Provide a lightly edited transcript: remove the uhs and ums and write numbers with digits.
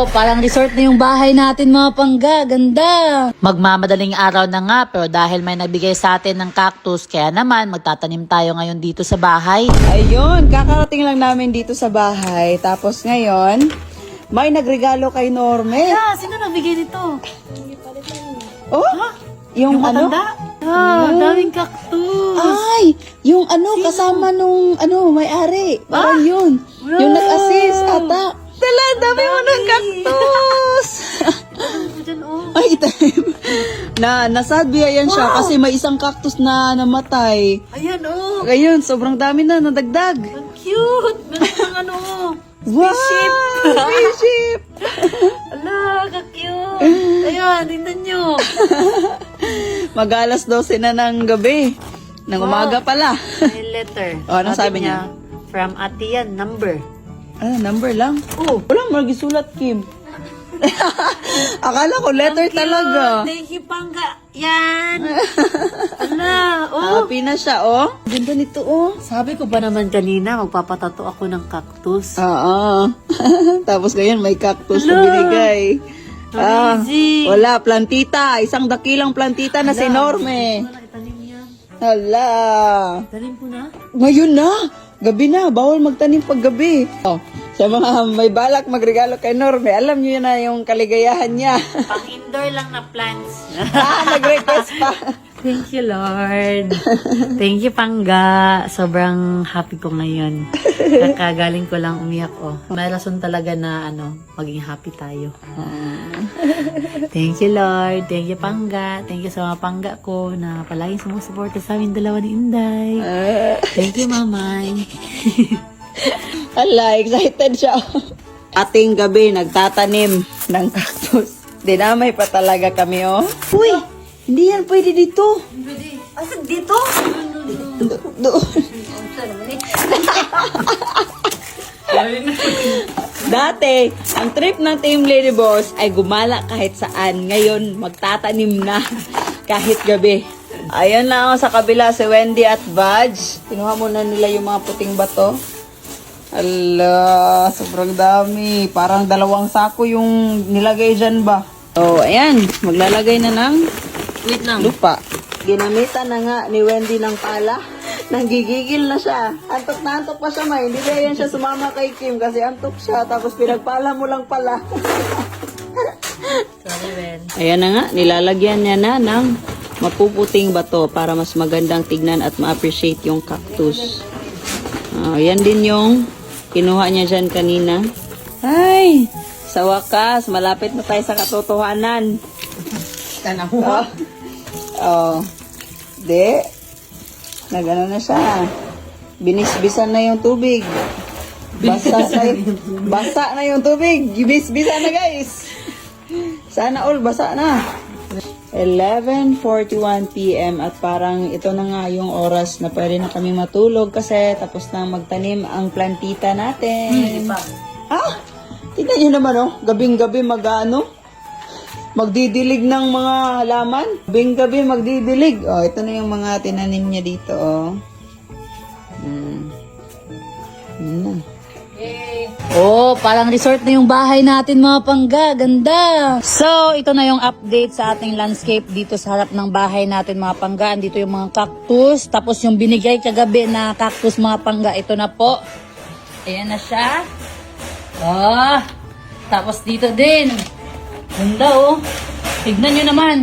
Oh, parang resort na yung bahay natin mga pangga. Ganda. Magmamadaling araw na nga pero dahil may nagbigay sa atin ng cactus, kaya naman magtatanim tayo ngayon dito sa bahay. Ayun, kakarating lang namin dito sa bahay. Tapos ngayon, may nagregalo kay Norme. Sino nagbigay nito? Oh, yung ano? Matanda? Daming cactus. Ay, yung ano, kasama nung may-ari. Parang yun. Yung nag-assist ata. Tala, dami mo ng cactus. Ay, itanim. Nasadbi yan siya kasi may isang cactus na namatay. Ayan, oh. Ngayon, sobrang dami na nadagdag. Ang cute. Meron ng ano. Wow! Spaceship! Ala, ka-cute. Ayan, tingnan nyo. Mag-alas 12 na ng gabi. Ng umaga pala. May letter. Oh, anong sabi niya? From ate yan, number. Number lang? Oh. Walang magisulat, Kim. Akala ko letter talaga. Thank you, Pangga. Yan. Ala, oh. Happy na siya, oh. Ganda nito, oh. Sabi ko ba naman kanina, magpapatato ako ng cactus. Oo. Tapos ngayon may cactus na binigay. Amazing. Wala, plantita. Isang dakilang plantita na si Norme. Wala, itanim yan. Hala. Tanim ko na. Ngayon na. Gabi na. Bawal magtanim pag gabi. Oh, sa mga may balak magregalo kay Norme, alam niyo na yung kaligayahan niya. Pang-indoor lang na plants. Nag-request pa. Thank you, Lord. Thank you, Pangga. Sobrang happy ko ngayon. Kakagaling ko lang umiyak, oh. May rason talaga na, maging happy tayo. Thank you, Lord. Thank you, Pangga. Thank you sa mga Pangga ko na palaging sumusuporta sa amin dalawa ni Inday. Thank you, Mamay. Hala, excited siya. Ating gabi, nagtatanim ng cactus. Dinamay pa talaga kami, oh. Uy, hindi yan pwede dito. Asan dito? Doon. Dati, ang trip ng Team Lady Boss ay gumala kahit saan. Ngayon, magtatanim na kahit gabi. Ayan na ako sa kabila, si Wendy at Badge. Kinuha muna nila yung mga puting bato. Ala, sobrang dami. Parang 2 sako yung nilagay dyan ba? So, ayan. Maglalagay na ng Wait lang. lupa. Ginamitan na nga ni Wendy ng pala. Nanggigigil na siya. Antok na antok pa siya, May. Hindi ba yan siya sumama kay Kim kasi antok siya. Tapos pinagpala mo lang pala. Sorry, Ben. Ayan na nga. Nilalagyan niya na ng mapuputing bato para mas magandang tignan at ma-appreciate yung cactus. Yan din yung kinuha niya dyan kanina. Ay! Sa wakas, malapit na tayo sa katotohanan. Tanawa. Di. Nagano na siya. Binisbisan na yung tubig. Basa na yung tubig. Bisbisan na, guys. Sana all basa na. 11:41 PM at parang ito na nga yung oras na pwede na kami matulog kasi tapos na magtanim ang plantita natin. Tignan nyo naman, oh. Gabing-gabi magdidilig ng mga halaman. Gabing-gabi magdidilig. Oh, ito na yung mga tinanim niya dito, oh. Yun na. Oh, parang resort na yung bahay natin mga pangga. Ganda. So, ito na yung update sa ating landscape dito sa harap ng bahay natin mga pangga. Dito yung mga cactus. Tapos yung binigay kagabi na cactus mga pangga. Ito na po. Ayan na siya. Oh, tapos dito din. Ganda, oh. Tignan nyo naman.